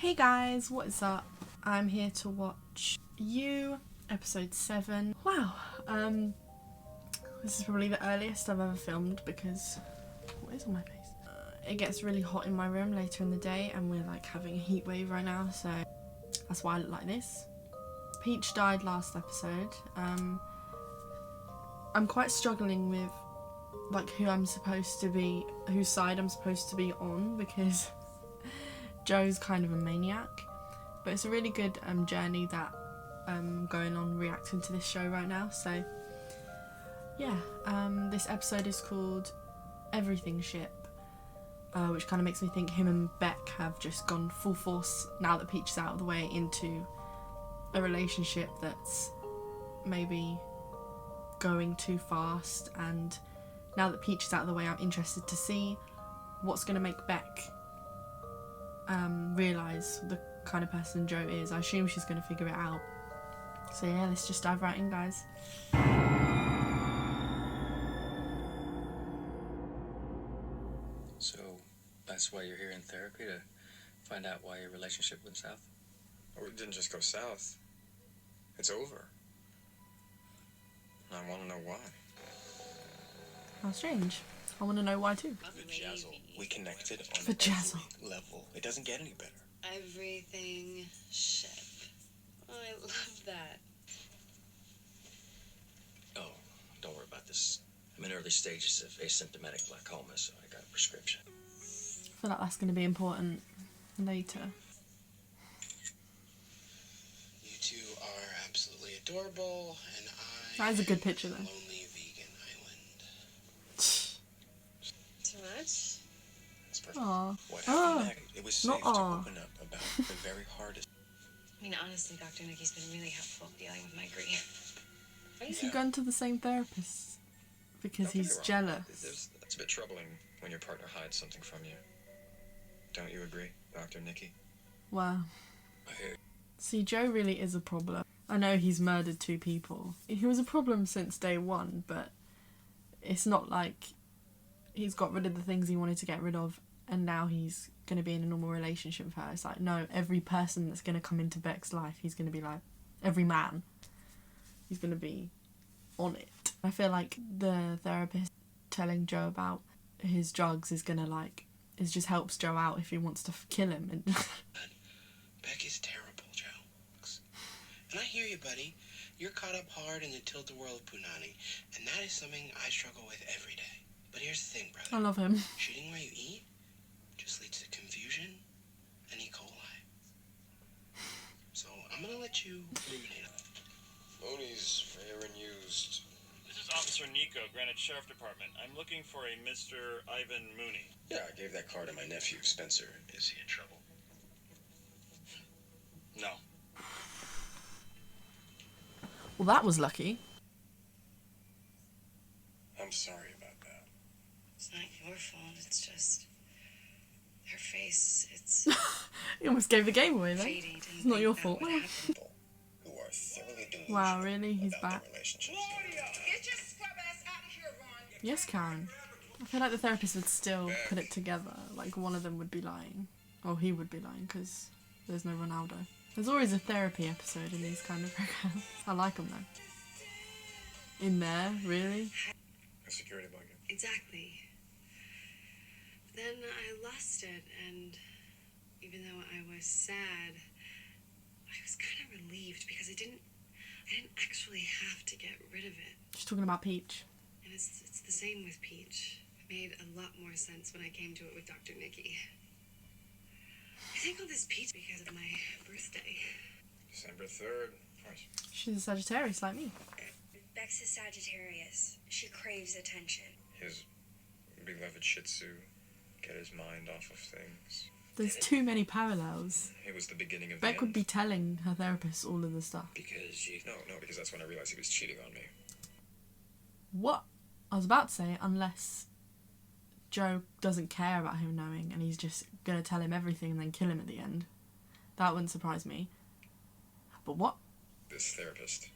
Hey guys, what is up? I'm here to watch You, episode 7. Wow, this is probably the earliest I've ever filmed because, what is on my face? It gets really hot in my room later in the day and we're like having a heat wave right now, so that's why I look like this. Peach died last episode. I'm quite struggling with like whose side I'm supposed to be on because Joe's kind of a maniac, but it's a really good journey that I'm going on reacting to this show right now. So yeah, this episode is called Everythingship, which kind of makes me think him and Beck have just gone full force now that Peach is out of the way into a relationship that's maybe going too fast, and now that Peach is out of the way I'm interested to see what's going to make Beck realise the kind of person Joe is. I assume she's going to figure it out. So yeah, let's just dive right in, guys. So that's why you're here in therapy, to find out why your relationship went south? Oh, it didn't just go south. It's over. I want to know why. How strange. I want to know why too. Vajazzle. We connected on Vajazzle. every level. It doesn't get any better. Everythingship. Oh, I love that. Oh, don't worry about this. I'm in early stages of asymptomatic glaucoma, so I got a prescription. I feel like that's going to be important later. You two are absolutely adorable, and That is a good picture though. lonely vegan island. Too much? That's perfect. Aww. What Oh, happened next? It was not safe to aw. open up about the very hardest. I mean, honestly, Dr. Nikki's been really helpful dealing with my grief. Is he going to the same therapist? Because Don't get me he's wrong. jealous. It's a bit troubling when your partner hides something from you. Don't you agree, Dr. Nikki? Wow. I hear. See, Joe really is a problem. I know he's murdered 2 people. He was a problem since day 1, but it's not like he's got rid of the things he wanted to get rid of and now he's going to be in a normal relationship with her. It's like, no, every person that's going to come into Beck's life, he's going to be like, every man, he's going to be on it. I feel like the therapist telling Joe about his drugs is going to like, it just helps Joe out if he wants to kill him. And Beck is terrible, Joe. And I hear you, buddy. You're caught up hard in the tilt-a-whirl of punani, and that is something I struggle with every day. But here's the thing, brother. I love him. Shooting where you eat just leads to confusion and E. coli. So I'm gonna let you ruminate on it. Mooney's rare and used. This is Officer Nico, Granite Sheriff Department. I'm looking for a Mr. Ivan Mooney. Yeah, I gave that car to my nephew, Spencer. Is he in trouble? No. Well, that was lucky. I'm sorry about that. It's not your fault, it's just her face. It's He almost gave the game away then. fading. It's not your fault. People who are thoroughly delusional Wow, really? He's about back. their relationships. Get your scrub ass out of here, Ron. Yes, Karen. I feel like the therapist would still put it together. Like, one of them would be lying. Or he would be lying, because there's no Ronaldo. There's always a therapy episode in these kind of programs. I like them, though. In there, really? A security blanket. Exactly. Then I lost it, and even though I was sad, I was kind of relieved because I didn't actually have to get rid of it. She's talking about Peach. And it's the same with Peach. It made a lot more sense when I came to it with Dr. Nikki. I think all this Peach because of my birthday. December 3rd. Nice. She's a Sagittarius like me. Beck's a Sagittarius. She craves attention. His beloved Shih Tzu. Get his mind off of things. There's too many parallels. It was the beginning of Beck the would end. be telling her therapist all of the stuff. Because you... No, because that's when I realized he was cheating on me. What? I was about to say, unless Joe doesn't care about him knowing and he's just going to tell him everything and then kill him at the end. That wouldn't surprise me. But what? This therapist.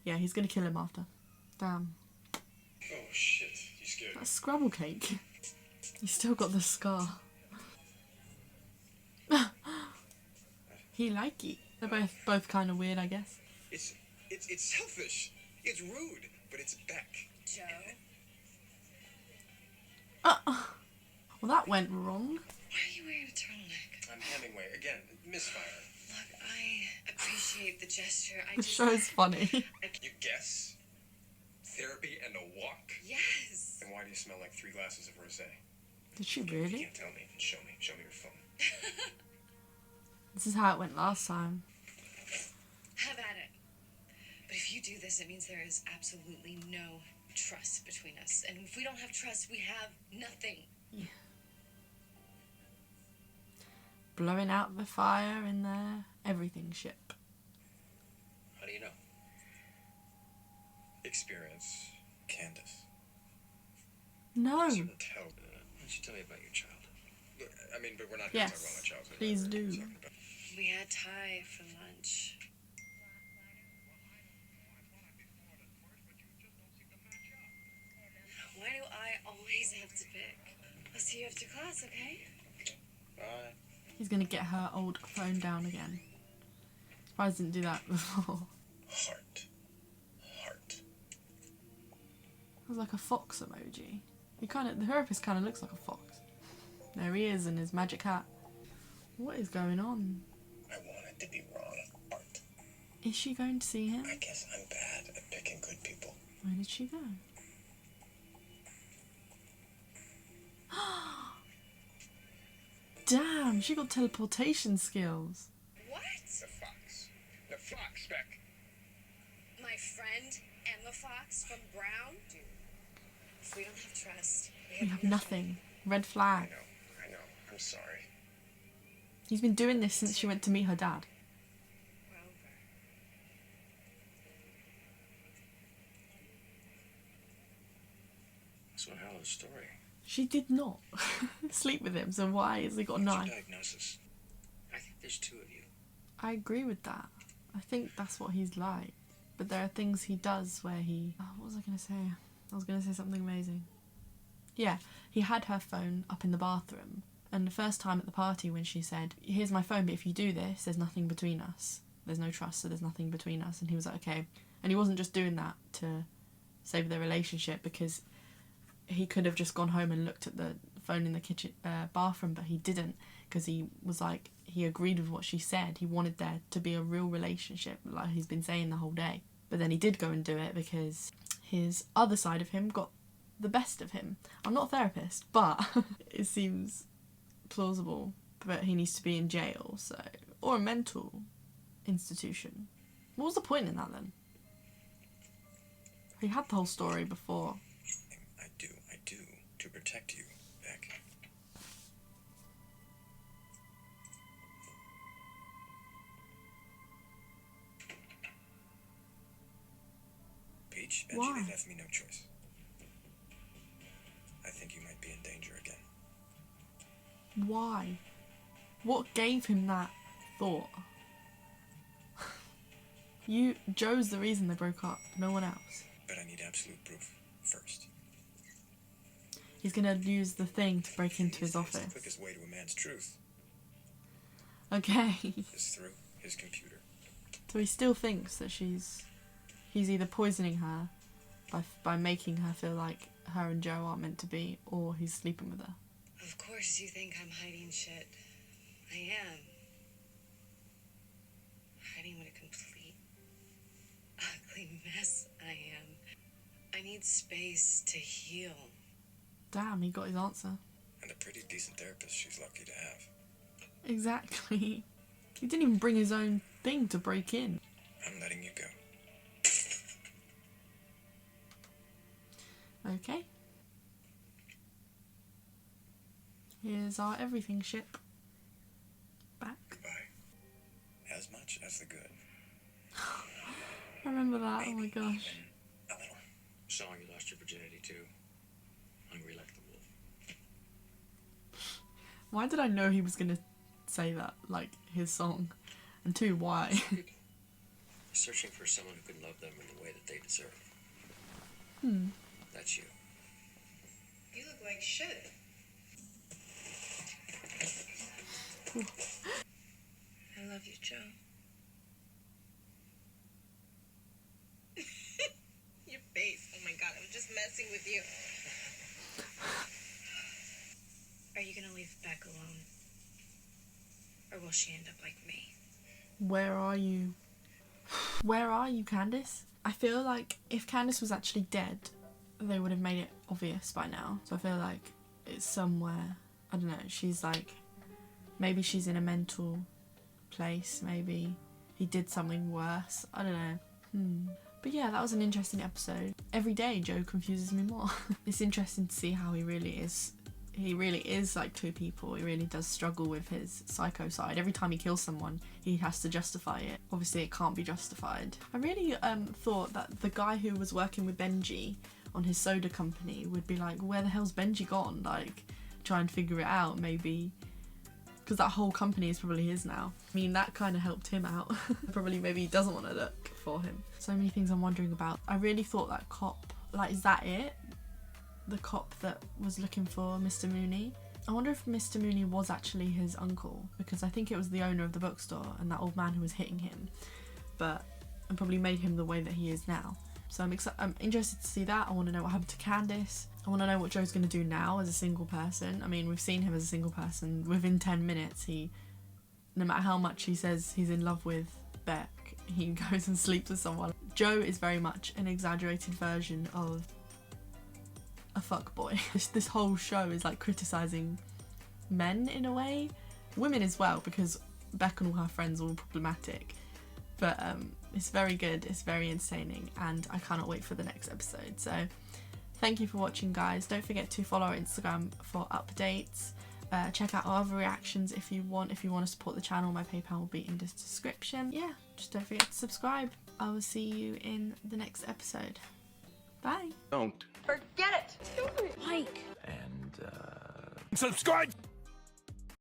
Yeah, he's going to kill him after. Damn. Oh, shit. You scared me. That's Scrabble cake. He's still got the scar. He like it. They're both kind of weird, I guess. It's selfish. It's rude, but it's Beck. Joe? Well, that went wrong. Why are you wearing a turtleneck? I'm Hemingway again. Misfire. Look, I appreciate the gesture. The show's funny. You guess? Therapy and a walk? Yes. Then why do you smell like 3 glasses of rosé? Did she You really? can't tell me. Show me. Show me your phone. This is how it went last time. Have at it. But if you do this, it means there is absolutely no trust between us. And if we don't have trust, we have nothing. Blowing out the fire in their Everythingship. How do you know? Experience. Candace. No. You can tell. Why don't you tell me about your child? I mean, but we're not going to talk about Yes, my childhood. please We're do. talking about- We had Thai for lunch. Why do I always have to pick? I'll see you after class, okay? Bye. He's gonna get her old phone down again. Surprised he didn't do that before. Heart. Heart. It was like a fox emoji. The therapist kind of looks like a fox. There he is in his magic hat. What is going on? I wanted to be wrong. Art. Is she going to see him? I guess I'm bad at picking good people. Where did she go? Damn, she got teleportation skills. What? The fox. The fox, Beck. My friend Emma Fox from Brown? Dude, if we don't have trust, We have nothing. Red flag. I know. I'm sorry. He's been doing this since she went to meet her dad. We're over. So hell of a story. She did not sleep with him, so why has he got a What's knife? your diagnosis? I think there's 2 of you. I agree with that. I think that's what he's like. But there are things he does where he... Oh, what was I going to say? I was going to say something amazing. Yeah, he had her phone up in the bathroom. And the first time at the party when she said, here's my phone, but if you do this, there's nothing between us. There's no trust, so there's nothing between us. And he was like, okay. And he wasn't just doing that to save their relationship, because he could have just gone home and looked at the phone in the kitchen bathroom, but he didn't, because he was like, he agreed with what she said. He wanted there to be a real relationship, like he's been saying the whole day. But then he did go and do it because his other side of him got the best of him. I'm not a therapist, but it seems plausible. But he needs to be in jail, so, or a mental institution. What was the point in that then? He had the whole story before. I do, to protect you, Beck. Peach, Why? Benji, they left me no choice. I think you might be in danger again. Why? What gave him that thought? Joe's the reason they broke up, no one else. But I need absolute proof first. He's gonna use the thing to break into his The office. quickest way to a man's truth Okay. is through his computer. So he still thinks that he's either poisoning her by making her feel like her and Joe aren't meant to be, or he's sleeping with her. Of course you think I'm hiding shit. I am. Hiding what a complete, ugly mess I am. I need space to heal. Damn, he got his answer. And a pretty decent therapist she's lucky to have. Exactly. He didn't even bring his own thing to break in. I'm letting you go. Okay. Here's our Everythingship. Back. Goodbye. As much as the good. I remember that, oh my gosh. A little. Song you lost your virginity to. Hungry like the wolf. Why did I know he was gonna say that, like, his song? And two, why? Searching for someone who can love them in the way that they deserve. That's you. You look like shit. I love you, Joe. Your face. Oh my god, I'm just messing with you. Are you gonna leave Beck alone? Or will she end up like me? Where are you? Where are you, Candace? I feel like if Candace was actually dead, they would have made it obvious by now. So I feel like it's somewhere, I don't know, she's like, maybe she's in a mental place, maybe he did something worse, I don't know. But yeah, that was an interesting episode. Every day Joe confuses me more. It's interesting to see how he really is. He really is like two people. He really does struggle with his psycho side. Every time he kills someone, he has to justify it. Obviously, it can't be justified. I really thought that the guy who was working with Benji on his soda company would be like, where the hell's Benji gone? Like, try and figure it out, maybe. Because that whole company is probably his now. I mean, that kind of helped him out. Probably maybe he doesn't want to look for him. So many things I'm wondering about. I really thought that cop, like, is that it? The cop that was looking for Mr. Mooney. I wonder if Mr. Mooney was actually his uncle, because I think it was the owner of the bookstore and that old man who was hitting him, and probably made him the way that he is now. So I'm interested to see that. I want to know what happened to Candace. I want to know what Joe's going to do now as a single person. I mean, we've seen him as a single person. Within 10 minutes, no matter how much he says he's in love with Beck, he goes and sleeps with someone. Joe is very much an exaggerated version of a fuckboy. This whole show is like criticising men in a way, women as well, because Beck and all her friends are all problematic, but it's very good, it's very entertaining, and I cannot wait for the next episode. So thank you for watching, guys. Don't forget to follow our Instagram for updates. Check out our other reactions if you want to support the channel. My PayPal will be in the description. Yeah, just don't forget to subscribe. I will see you in the next episode. Bye. Don't. Forget it. Mike! And, subscribe!